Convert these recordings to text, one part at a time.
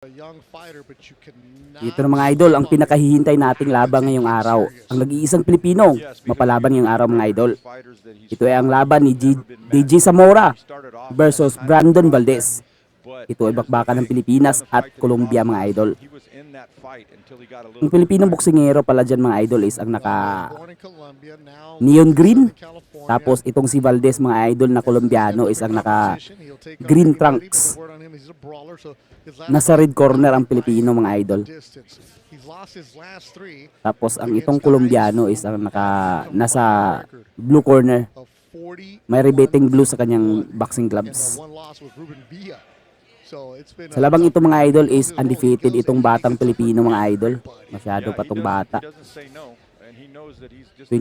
Ito na mga idol, ang pinakahihintay nating laban ngayong araw. Ang nag-iisang Pilipino, mapalaban ngayong araw mga idol. Ito ay ang laban ni DJ Zamora versus Brandon Valdez. Ito ay bakbakan ng Pilipinas at Colombia mga idol. Ang Pilipinong boksingero pala dyan mga idol is ang naka neon green. Tapos itong si Valdez mga idol na Colombiano is ang naka green trunks. Nasa red corner ang Pilipino mga idol. Tapos ang itong Colombiano is ang nasa blue corner. May rebating blue sa kanyang boxing gloves. Sa labang ito mga idol is undefeated itong batang Pilipino mga idol. Masyado pa tong bata. 20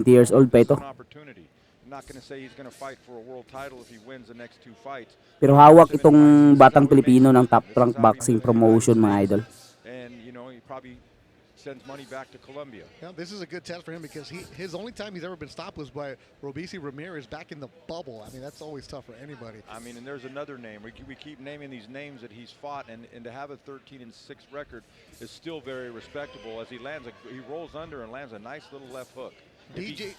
years old pa ito. Pero hawak itong batang Pilipino ng top rank boxing promotion mga idol. Sends money back to Colombia. Yeah, this is a good test for him because his only time he's ever been stopped was by Robeisy Ramirez back in the bubble. I mean, that's always tough for anybody. I mean, and there's another name. We keep naming these names that he's fought, and to have a 13-6 record is still very respectable as he rolls under and lands a nice little left hook. DJ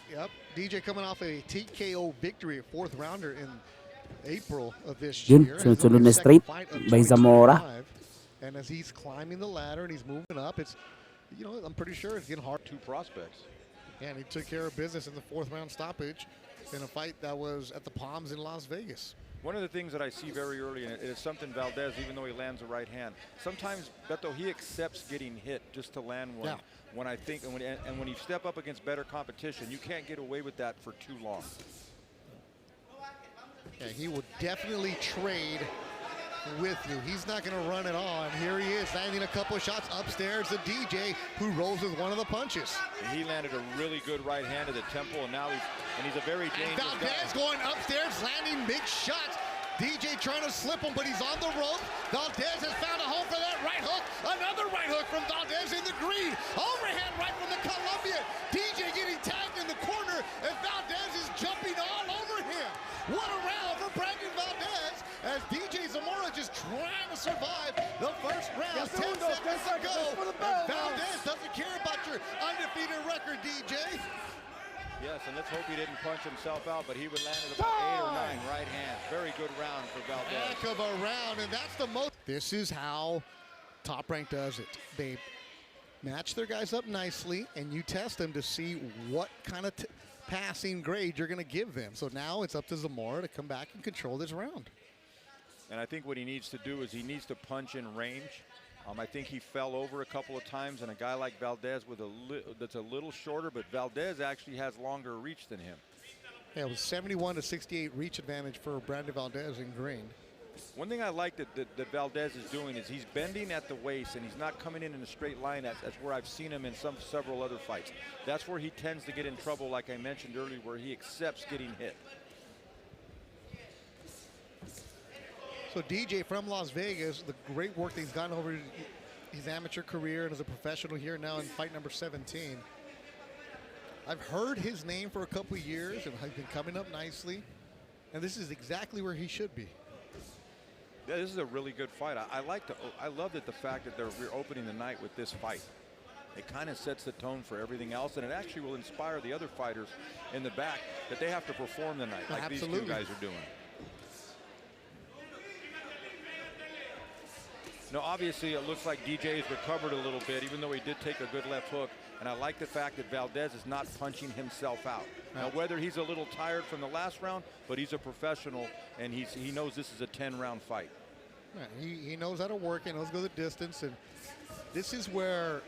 coming off a TKO victory, a fourth rounder in April of this year. Sunod na straight by Zamora. And as he's climbing the ladder and he's moving up, I'm pretty sure it's getting hard. Two prospects. And he took care of business in the fourth round stoppage in a fight that was at the Palms in Las Vegas. One of the things that I see very early, and it is something Valdez, even though he lands a right hand, sometimes Beto, he accepts getting hit just to land one. Yeah. When I think, and when you step up against better competition, you can't get away with that for too long. Yeah, he will definitely trade with you. He's not going to run it on. Here he is landing a couple of shots upstairs. The DJ who rolls with one of the punches. And he landed a really good right hand to the temple, and now he's a very dangerous Valdez guy. Going upstairs, landing big shots. DJ trying to slip him, but he's on the rope. Valdez has found a home for that right hook. Another right hook from Valdez in the green. Overhand right from the Colombian. DJ getting tagged in the corner, and Valdez is jumping all over him. What a round for Brandon Valdez as DJ Zamora just trying to survive the first round. 10 seconds to go. And Valdez doesn't care about your undefeated record, DJ. Yes, and let's hope he didn't punch himself out, but he would land at about 8 or 9 right hands. Very good round for Valdez. Heck of a round, and that's the most. This is how Top Rank does it. They match their guys up nicely, and you test them to see what kind of passing grade you're going to give them. So now it's up to Zamora to come back and control this round. And I think what he needs to do is he needs to punch in range. I think he fell over a couple of times, and a guy like Valdez with that's a little shorter, but Valdez actually has longer reach than him. Yeah, it was 71 to 68 reach advantage for Brandon Valdez in green. One thing I like that Valdez is doing is he's bending at the waist, and he's not coming in a straight line. That's where I've seen him in several other fights. That's where he tends to get in trouble, like I mentioned earlier, where he accepts getting hit. So DJ from Las Vegas, the great work that he's gotten over his amateur career and as a professional here now in fight number 17. I've heard his name for a couple of years and has been coming up nicely. And this is exactly where he should be. Yeah, this is a really good fight. I love the fact that we're opening the night with this fight. It kind of sets the tone for everything else, and it actually will inspire the other fighters in the back that they have to perform tonight, like Absolutely. These two guys are doing. Now, obviously, it looks like DJ has recovered a little bit, even though he did take a good left hook. And I like the fact that Valdez is not punching himself out. Now, whether he's a little tired from the last round, but he's a professional, and he knows this is a 10-round fight. He knows how to work and knows to go the distance. And this is where,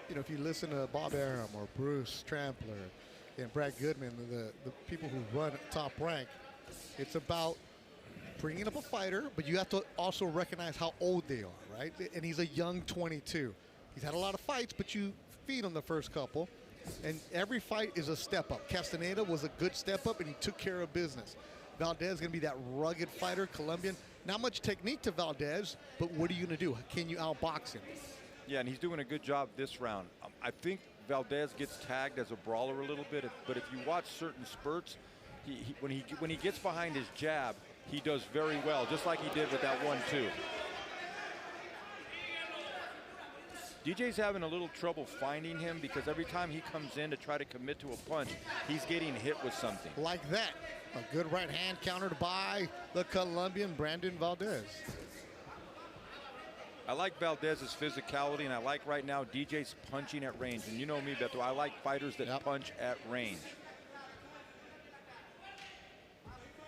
if you listen to Bob Arum or Bruce Trampler and Brad Goodman, the people who run Top Rank, it's about bringing up a fighter, but you have to also recognize how old they are, right? And he's a young 22. He's had a lot of fights, but you feed him the first couple, and every fight is a step up. Castaneda was a good step up, and he took care of business. Valdez is going to be that rugged fighter, Colombian. Not much technique to Valdez, but what are you going to do? Can you outbox him? Yeah, and he's doing a good job this round. I think Valdez gets tagged as a brawler a little bit, but if you watch certain spurts, when he gets behind his jab, he does very well, just like he did with that 1-2. DJ's having a little trouble finding him because every time he comes in to try to commit to a punch, he's getting hit with something. Like that. A good right hand countered by the Colombian Brandon Valdez. I like Valdez's physicality, and I like right now DJ's punching at range. And you know me, Beto, I like fighters that punch at range.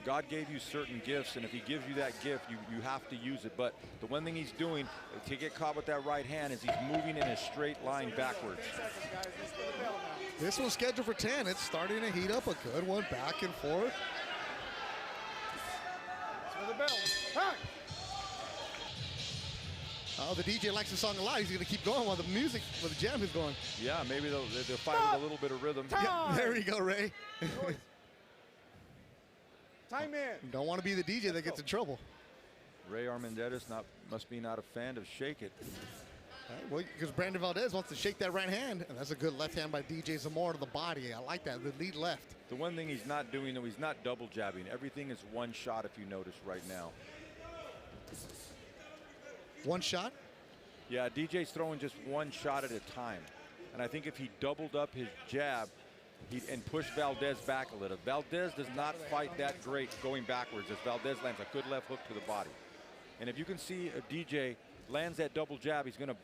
God gave you certain gifts, and if he gives you that gift, you have to use it. But the one thing he's doing to get caught with that right hand is he's moving in a straight line backwards. This one's scheduled for 10. It's starting to heat up. A good one, back and forth. For the bell. Hi. Oh, the DJ likes the song a lot. He's going to keep going while the music, while the jam is going. Yeah, maybe they'll fight with a little bit of rhythm. Yeah, there you go, Ray. Time in. Don't want to be the DJ that gets in trouble. Ray Armendariz must be not a fan of Shake It. Right, well, because Brandon Valdez wants to shake that right hand, and that's a good left hand by DJ Zamora to the body. I like that, the lead left. The one thing he's not doing, though, he's not double jabbing. Everything is one shot, if you notice right now. One shot? Yeah, DJ's throwing just one shot at a time. And I think if he doubled up his jab and pushed Valdez back a little. Valdez does not fight that great going backwards as Valdez lands a good left hook to the body. And if you can see if DJ lands that double jab, he's going to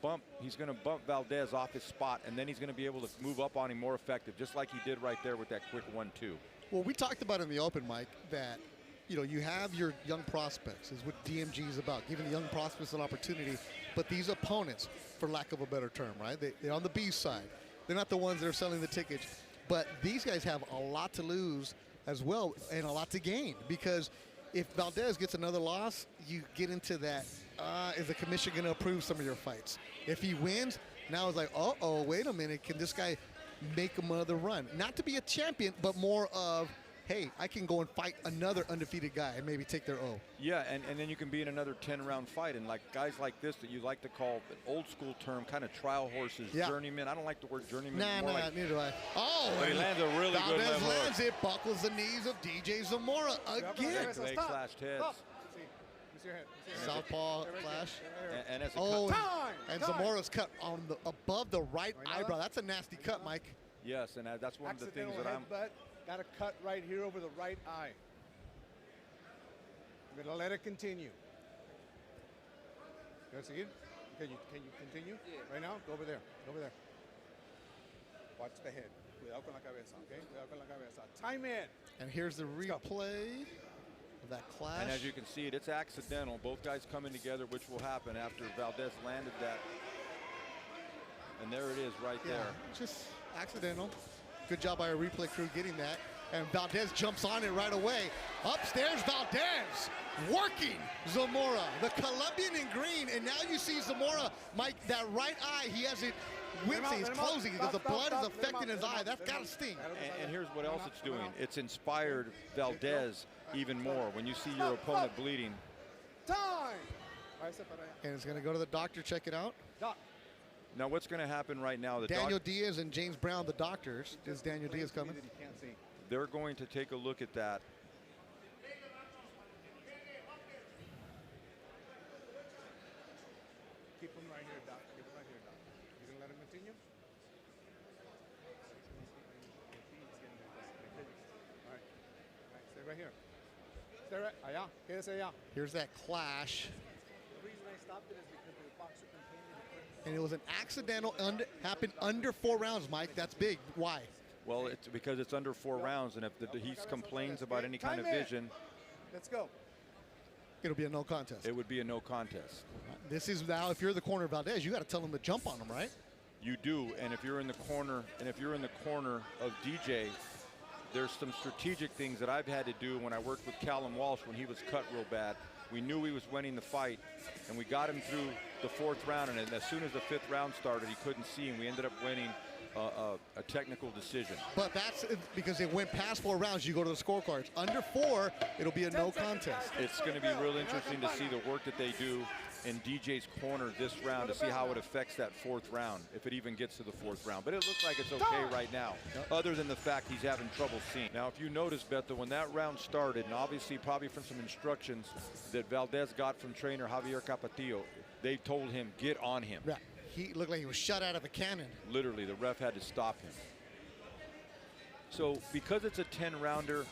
bump Valdez off his spot, and then he's going to be able to move up on him more effective, just like he did right there with that quick 1-2. Well, we talked about in the open, Mike, that you have your young prospects, is what DMG is about, giving the young prospects an opportunity. But these opponents, for lack of a better term, right? They're on the B side. They're not the ones that are selling the tickets. But these guys have a lot to lose as well and a lot to gain, because if Valdez gets another loss, you get into that, is the commission going to approve some of your fights? If he wins, now it's like, uh-oh, wait a minute, can this guy make another run? Not to be a champion, but more of, hey, I can go and fight another undefeated guy and maybe take their O. Yeah, and then you can be in another 10-round fight. And like guys like this that you like to call an old school term, kind of trial horses, journeyman. I don't like the word journeyman. Nah, neither do I. Oh, but he lands a really good left hook. Lands it, buckles the knees of DJ Zamora again. Leg slashed heads. Southpaw clash. And as a and Zamora's cut on above the right eyebrow. That's a nasty cut, Mike. Yes, and that's one of the things that I'm. Got a cut right here over the right eye. I'm gonna let it continue. You see it? Can you continue? Yeah. Right now? Go over there. Go over there. Watch the head. Cuidado con la cabeza, okay? Cuidado con la cabeza. Time in. And here's the replay of that clash. And as you can see, it's accidental. Both guys coming together, which will happen after Valdez landed that. And there it is right there. Just accidental. Good job by our replay crew getting that. And Valdez jumps on it right away. Upstairs, Valdez working Zamora, the Colombian in green. And now you see Zamora, Mike, that right eye, he has it wincing, it's closing because the blood is affecting his eye. That's got to sting. And here's what else it's doing. It's inspired Valdez even more. When you see your opponent bleeding. Time! And it's going to go to the doctor, check it out. Now what's going to happen right now? Daniel Diaz and James Brown, the doctors. Is Daniel Diaz coming? They're going to take a look at that. Keep him right here, Doc. Keep him right here, Doc. You gonna let him continue? All right. Stay right here. Stay right. Allá. Quédese allá. Here's that clash. The reason I stopped it is because the boxer continued. And it was an accidental, happened under 4 rounds, Mike. That's big. Why? Well, it's because it's under 4 rounds, and if he complains about any kind of vision, let's go. It'll be a no contest. It would be a no contest. This is now, if you're the corner of Valdez, you got to tell him to jump on him, right? You do, and if you're in the corner, of DJ, there's some strategic things that I've had to do when I worked with Callum Walsh when he was cut real bad. We knew he was winning the fight, and we got him through the 4th round, and as soon as the 5th round started, he couldn't see, and we ended up winning a technical decision. But that's because it went past 4 rounds. You go to the scorecards. Under 4, it'll be a no contest. It's going to be real interesting to see the work that they do in DJ's corner this round to see how it affects that 4th round, if it even gets to the 4th round. But it looks like it's okay right now, other than the fact he's having trouble seeing. Now, if you notice, Beto, when that round started, and obviously probably from some instructions that Valdez got from trainer Javier Capatillo, they told him, get on him. Yeah. he looked like he was shot out of a cannon. Literally, the ref had to stop him. So because it's a 10-rounder,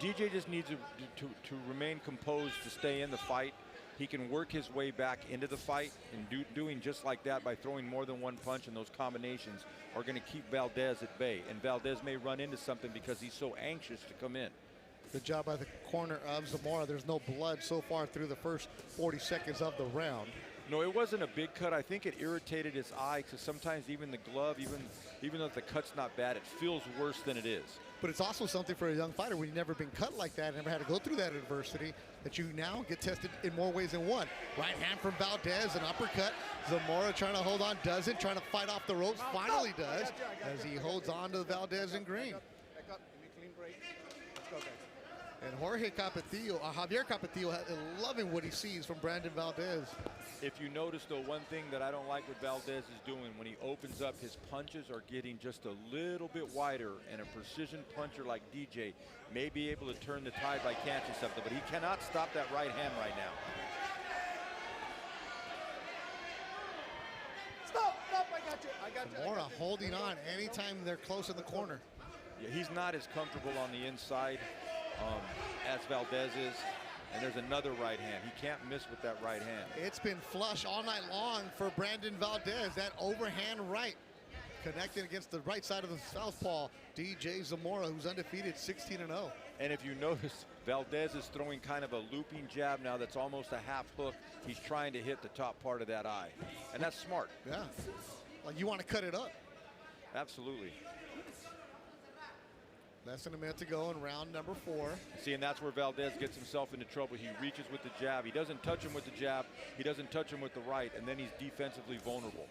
DJ just needs to remain composed to stay in the fight. He can work his way back into the fight, and doing just like that by throwing more than one punch, and those combinations are going to keep Valdez at bay. And Valdez may run into something because he's so anxious to come in. Good job by the corner of Zamora. There's no blood so far through the first 40 seconds of the round. No, it wasn't a big cut. I think it irritated his eye, because sometimes even the glove, even though the cut's not bad, it feels worse than it is. But it's also something for a young fighter when you've never been cut like that, never had to go through that adversity, that you now get tested in more ways than one. Right hand from Valdez, an uppercut. Zamora trying to hold on, doesn't, trying to fight off the ropes, finally does, as he holds on to Valdez in green. Back up, give me a clean break. Let's go, guys. And Javier Capetillo, loving what he sees from Brandon Valdez. If you notice, though, one thing that I don't like what Valdez is doing, when he opens up, his punches are getting just a little bit wider, and a precision puncher like DJ may be able to turn the tide by catching something, but he cannot stop that right hand right now. Stop, I got you. Zamora holding on anytime they're close in the corner. Yeah, he's not as comfortable on the inside as Valdez is. And there's another right hand. He can't miss with that right hand. It's been flush all night long for Brandon Valdez. That overhand right connecting against the right side of the southpaw, DJ Zamora, who's undefeated, 16-0. And if you notice, Valdez is throwing kind of a looping jab now that's almost a half hook. He's trying to hit the top part of that eye. And that's smart. Yeah, like you want to cut it up. Absolutely. Less than a minute to go in round number 4. See, and that's where Valdez gets himself into trouble. He reaches with the jab. He doesn't touch him with the jab. He doesn't touch him with the right, and then he's defensively vulnerable.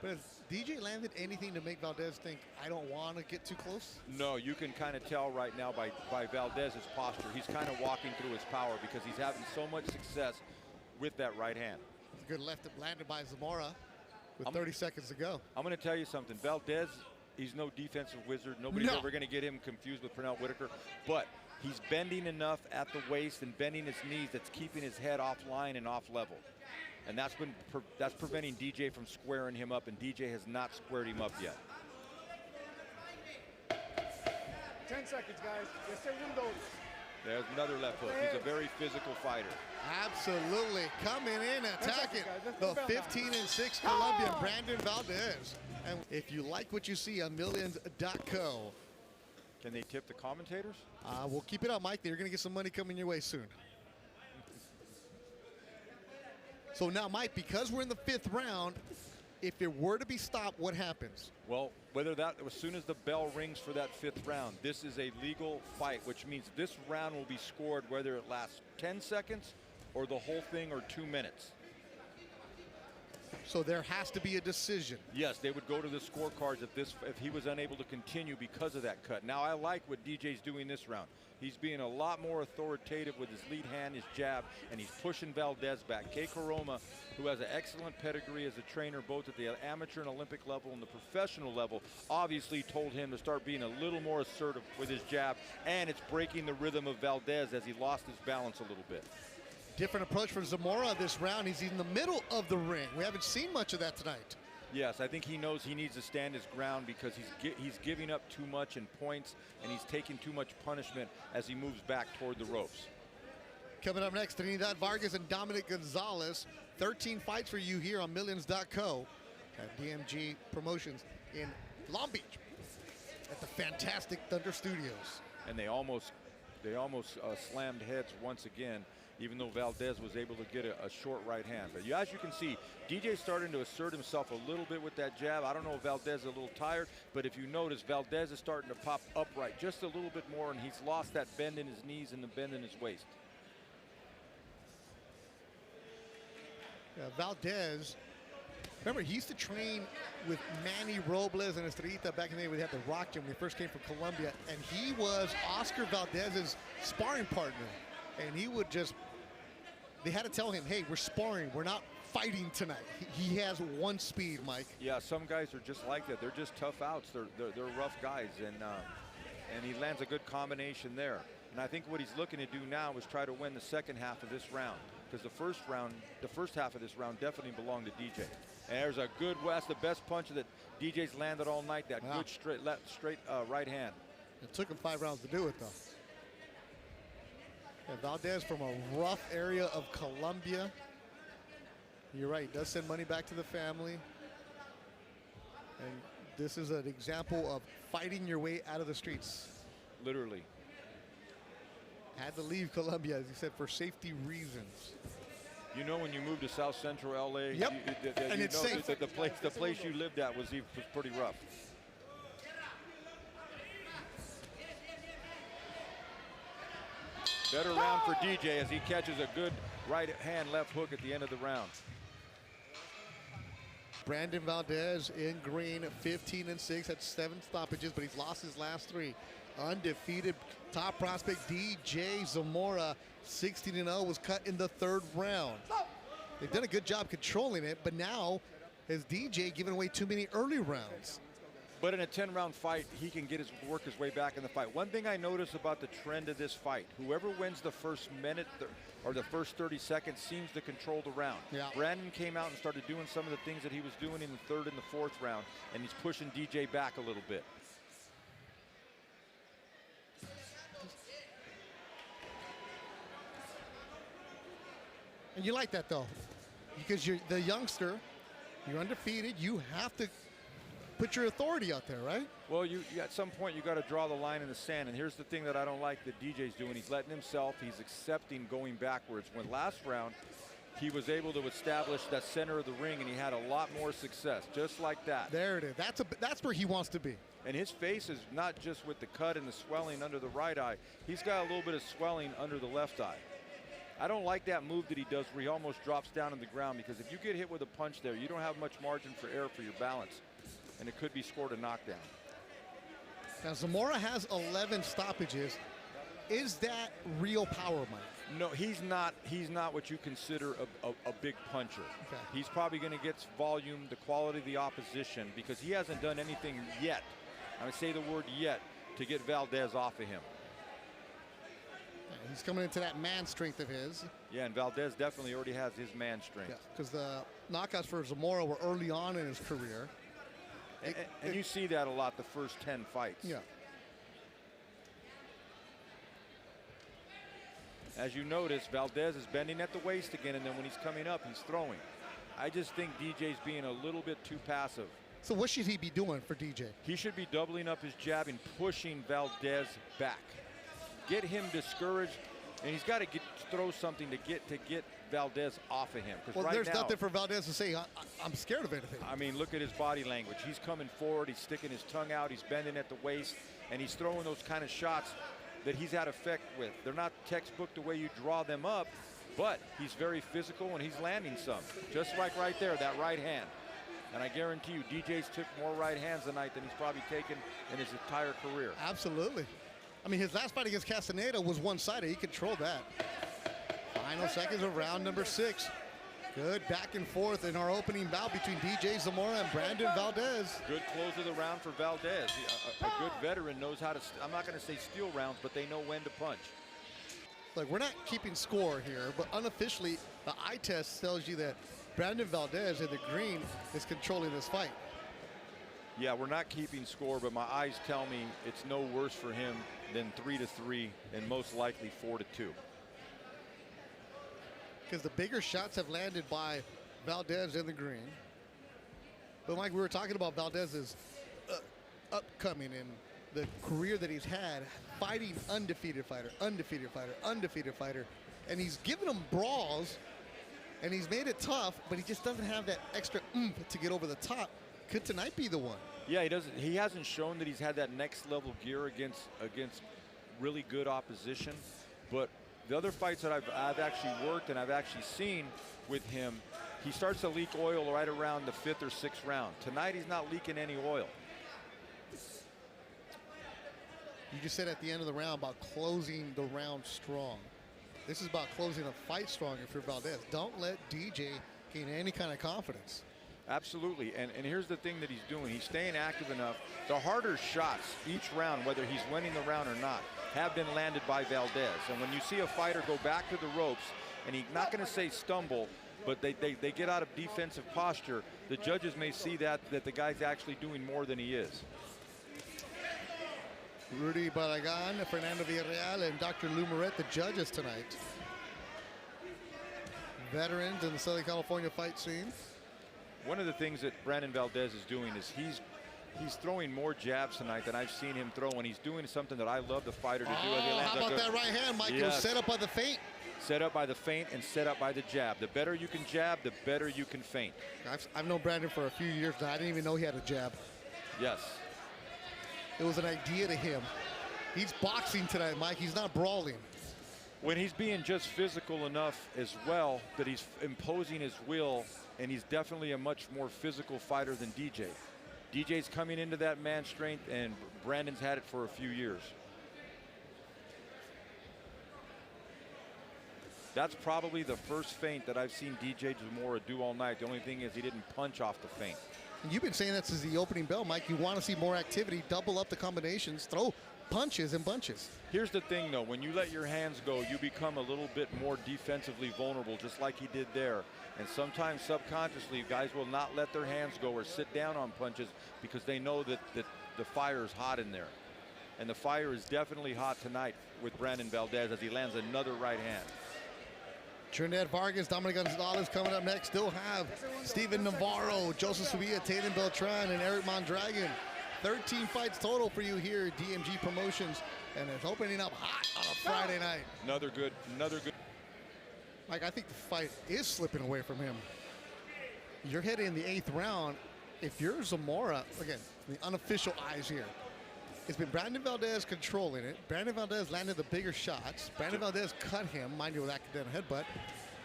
But has DJ landed anything to make Valdez think, I don't want to get too close? No, you can kind of tell right now by Valdez's posture. He's kind of walking through his power because he's having so much success with that right hand. It's a good left landed by Zamora with 30 seconds to go. I'm going to tell you something. Valdez, he's no defensive wizard. Nobody's ever going to get him confused with Pernell Whitaker. But he's bending enough at the waist and bending his knees that's keeping his head offline and off level. And that's preventing DJ from squaring him up, and DJ has not squared him up yet. 10 seconds, guys. Segundos. There's another left hook. He's a very physical fighter. Absolutely. Coming in, attacking the 15-6 Colombian Brandon Valdez. And if you like what you see on Millions.co. Can they tip the commentators? We'll keep it on, Mike. You're going to get some money coming your way soon. So now, Mike, because we're in the 5th round, if it were to be stopped, what happens? Well, as soon as the bell rings for that 5th round, this is a legal fight, which means this round will be scored whether it lasts 10 seconds or the whole thing or 2 minutes. So there has to be a decision. Yes, they would go to the scorecards if he was unable to continue because of that cut. Now, I like what DJ's doing this round. He's being a lot more authoritative with his lead hand, his jab, and he's pushing Valdez back. Kay Koroma, who has an excellent pedigree as a trainer both at the amateur and Olympic level and the professional level, obviously told him to start being a little more assertive with his jab, and it's breaking the rhythm of Valdez as he lost his balance a little bit. Different approach for Zamora this round. He's in the middle of the ring. We haven't seen much of that tonight. Yes, I think he knows he needs to stand his ground because he's giving up too much in points, and he's taking too much punishment as he moves back toward the ropes. Coming up next, Trinidad Vargas and Dominic Gonzalez. 13 fights for you here on Millions.co at DMG Promotions in Long Beach at the fantastic Thunder Studios. And they almost slammed heads once again, even though Valdez was able to get a short right hand. But as you can see, DJ's starting to assert himself a little bit with that jab. I don't know if Valdez is a little tired, but if you notice, Valdez is starting to pop upright just a little bit more, and he's lost that bend in his knees and the bend in his waist. Yeah, Valdez, remember, he used to train with Manny Robles and Estrellita back in the day when they had the Rock Gym when he first came from Colombia, and he was Oscar Valdez's sparring partner. And he would they had to tell him, hey, we're sparring, we're not fighting tonight. He has one speed, Mike. Yeah, some guys are just like that. They're just tough outs. They're rough guys, and he lands a good combination there. And I think what he's looking to do now is try to win the second half of this round. because the first half of this round definitely belonged to DJ. And there's a good, that's the best punch that DJ's landed all night, that good straight right hand. It took him 5 rounds to do it, though. Yeah, Valdez from a rough area of Colombia. You're right, does send money back to the family. And this is an example of fighting your way out of the streets. Literally. Had to leave Colombia, as you said, for safety reasons. You know, when you move to South Central LA, Yep. And it's safe. That the place you lived at was pretty rough. Better round for DJ as he catches a good right hand left hook at the end of the round. Brandon Valdez in green, 15-6, had 7 stoppages, but he's lost his last 3. Undefeated top prospect DJ Zamora, 16-0, was cut in the 3rd round. They've done a good job controlling it, but now has DJ given away too many early rounds. But in a 10-round fight, he can work his way back in the fight. One thing I notice about the trend of this fight, whoever wins the first minute or the first 30 seconds seems to control the round. Yeah. Brandon came out and started doing some of the things that he was doing in the 3rd and the 4th round, and he's pushing DJ back a little bit. And you like that, though, because you're the youngster, you're undefeated, you have to put your authority out there, right? Well, at some point you got to draw the line in the sand, and here's the thing that I don't like that DJ's doing. He's letting himself, he's accepting going backwards. When last round he was able to establish that center of the ring, and he had a lot more success, just like that. There it is. That's where he wants to be. And his face is not just with the cut and the swelling under the right eye. He's got a little bit of swelling under the left eye. I don't like that move that he does where he almost drops down on the ground, because if you get hit with a punch there, you don't have much margin for error for your balance, and it could be scored a knockdown. Now, Zamora has 11 stoppages. Is that real power, Mike? No, he's not what you consider a big puncher. Okay. He's probably going to get volume, the quality of the opposition, because he hasn't done anything yet, I would say the word yet, to get Valdez off of him. Yeah, he's coming into that man strength of his. Yeah, and Valdez definitely already has his man strength. Because the knockouts for Zamora were early on in his career. And you see that a lot the first 10 fights. Yeah. As you notice, Valdez is bending at the waist again, and then when he's coming up, he's throwing. I just think DJ's being a little bit too passive. So what should he be doing for DJ? He should be doubling up his jab and pushing Valdez back. Get him discouraged, and he's got to throw something to get Valdez off of him. Well, right there's now, nothing for Valdez to say, I'm scared of anything. I mean, look at his body language. He's coming forward, he's sticking his tongue out, he's bending at the waist, and he's throwing those kind of shots that he's had effect with. They're not textbook the way you draw them up, but he's very physical, and he's landing some. Just like right there, that right hand. And I guarantee you, DJ's took more right hands tonight than he's probably taken in his entire career. Absolutely. I mean, his last fight against Castaneda was one-sided. He controlled that. Final seconds of round number 6. Good back and forth in our opening bout between DJ Zamora and Brandon Valdez. Good close of the round for Valdez. A good veteran knows how to, I'm not going to say steal rounds, but they know when to punch. Look, we're not keeping score here, but unofficially, the eye test tells you that Brandon Valdez in the green is controlling this fight. Yeah, we're not keeping score, but my eyes tell me it's no worse for him than 3-3 and most likely 4-2. Because the bigger shots have landed by Valdez in the green. But Mike, we were talking about Valdez's upcoming and the career that he's had, fighting undefeated fighter, undefeated fighter, undefeated fighter. And he's given them brawls, and he's made it tough, but he just doesn't have that extra oomph to get over the top. Could tonight be the one? Yeah, he doesn't. He hasn't shown that he's had that next level gear against really good opposition. But the other fights that I've actually worked and I've actually seen with him, he starts to leak oil right around the 5th or 6th round. Tonight he's not leaking any oil. You just said at the end of the round about closing the round strong. This is about closing a fight strong if you're Valdez. Don't let DJ gain any kind of confidence. Absolutely, and here's the thing that he's doing. He's staying active enough. The harder shots each round, whether he's winning the round or not, have been landed by Valdez. And when you see a fighter go back to the ropes and he's not going to say stumble, but they get out of defensive posture, the judges may see that the guy's actually doing more than he is. Rudy Barragan, Fernando Villarreal, and Dr. Lou Moret, the judges tonight. Veterans in the Southern California fight scene. One of the things that Brandon Valdez is doing is he's throwing more jabs tonight than I've seen him throw, and he's doing something that I love the fighter to do. How about that right hand, Mike? It was set up by the feint. Set up by the feint and set up by the jab. The better you can jab, the better you can feint. I've known Brandon for a few years now. I didn't even know he had a jab. Yes. It was an idea to him. He's boxing tonight, Mike. He's not brawling. When he's being just physical enough as well that he's imposing his will, and he's definitely a much more physical fighter than DJ. DJ's coming into that man strength, and Brandon's had it for a few years. That's probably the first feint that I've seen DJ Zamora do all night. The only thing is he didn't punch off the feint. You've been saying that since the opening bell, Mike. You want to see more activity, double up the combinations, throw punches and bunches. Here's the thing, though. When you let your hands go, you become a little bit more defensively vulnerable, just like he did there. And sometimes subconsciously, guys will not let their hands go or sit down on punches because they know that the fire is hot in there. And the fire is definitely hot tonight with Brandon Valdez as he lands another right hand. Trinidad Vargas, Dominic Gonzalez coming up next. Still have Steven Navarro, Joseph Sevilla, Taylor Beltran, and Eric Mondragon. 13 fights total for you here at DMG Promotions, and it's opening up hot on a Friday night. Another good. Mike, I think the fight is slipping away from him. You're heading in the 8th round. If you're Zamora, again, the unofficial eyes here, it's been Brandon Valdez controlling it. Brandon Valdez landed the bigger shots. Brandon Valdez cut him, mind you, with accidental headbutt.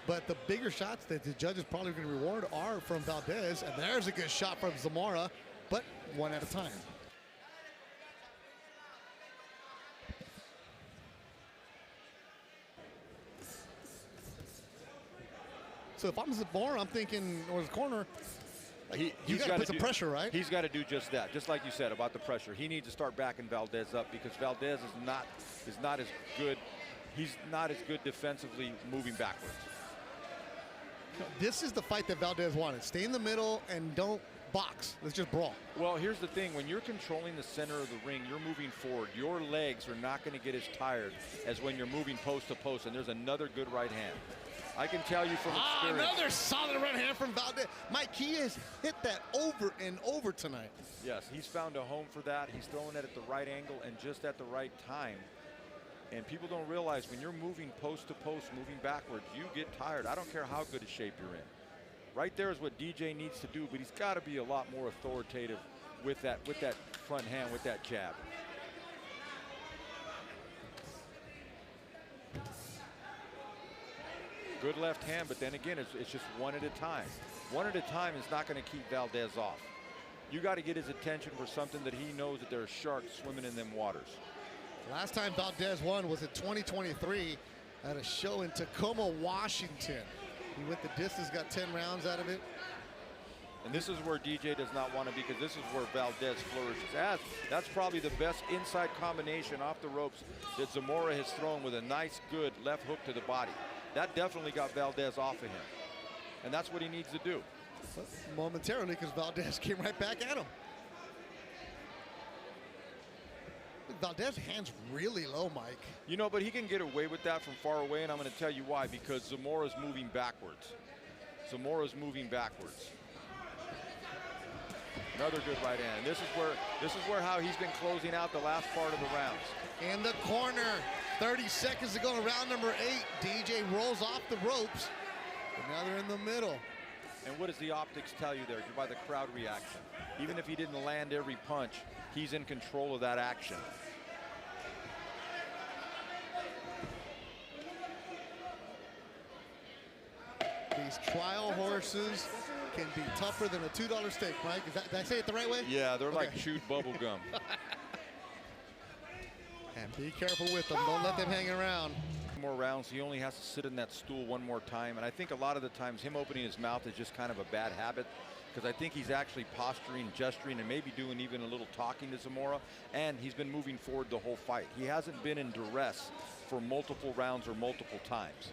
But the bigger shots that the judge is probably going to reward are from Valdez. And there's a good shot from Zamora, but one at a time. So if I'm Zamora, I'm thinking, or his corner, you got to put some pressure, right? He's got to do just that, just like you said about the pressure. He needs to start backing Valdez up because Valdez is not as good. He's not as good defensively moving backwards. This is the fight that Valdez wanted. Stay in the middle and don't box. Let's just brawl. Well, here's the thing. When you're controlling the center of the ring, you're moving forward. Your legs are not going to get as tired as when you're moving post to post. And there's another good right hand. I can tell you from experience. Another solid right hand from Valdez. Mike, he has hit that over and over tonight. Yes, he's found a home for that. He's throwing it at the right angle and just at the right time. And people don't realize when you're moving post to post, moving backwards, you get tired. I don't care how good a shape you're in. Right there is what DJ needs to do, but he's got to be a lot more authoritative with that front hand, with that jab. Good left hand, but then again, it's just one at a time. One at a time is not going to keep Valdez off. You got to get his attention for something that he knows that there are sharks swimming in them waters. Last time Valdez won was in 2023 at a show in Tacoma, Washington. He went the distance, got 10 rounds out of it. And this is where DJ does not want to be, because this is where Valdez flourishes. That's probably the best inside combination off the ropes that Zamora has thrown, with a nice, good left hook to the body. That definitely got Valdez off of him. And that's what he needs to do. Momentarily, because Valdez came right back at him. Valdez hands really low, Mike. You know, but he can get away with that from far away, and I'm going to tell you why. Because Zamora's moving backwards. Zamora's moving backwards. Another good right hand. This is where how he's been closing out the last part of the rounds. In the corner, 30 seconds to go in round number 8. DJ rolls off the ropes. And now they're in the middle. And what does the optics tell you there? By the crowd reaction. Even if he didn't land every punch, he's in control of that action. These trial horses can be tougher than a $2 steak, Mike. Did I say it the right way? Yeah, they're like chewed bubble gum. And be careful with them. Don't let them hang around. More rounds, he only has to sit in that stool one more time. And I think a lot of the times him opening his mouth is just kind of a bad habit, because I think he's actually posturing, gesturing, and maybe doing even a little talking to Zamora. And he's been moving forward the whole fight. He hasn't been in duress for multiple rounds or multiple times.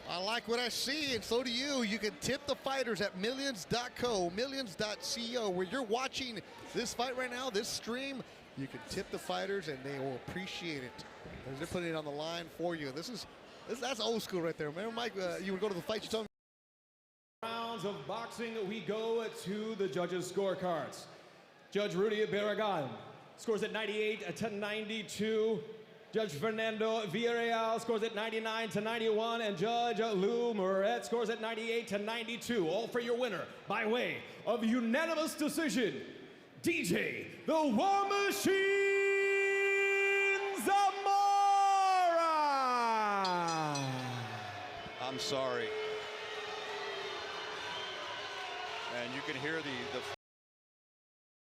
I like what I see, and so do you. You can tip the fighters at millions.co, millions.co, where you're watching this fight right now, this stream. You can tip the fighters, and they will appreciate it. They're putting it on the line for you. That's old school right there. Remember, Mike, you would go to the fight, you told me. Rounds of boxing, we go to the judges' scorecards. Judge Rudy Barragan scores at 98 to 92. Judge Fernando Villarreal scores at 99 to 91, and Judge Lou Moret scores at 98 to 92. All for your winner by way of unanimous decision, DJ the War Machine Zamora. I'm sorry. And you can hear the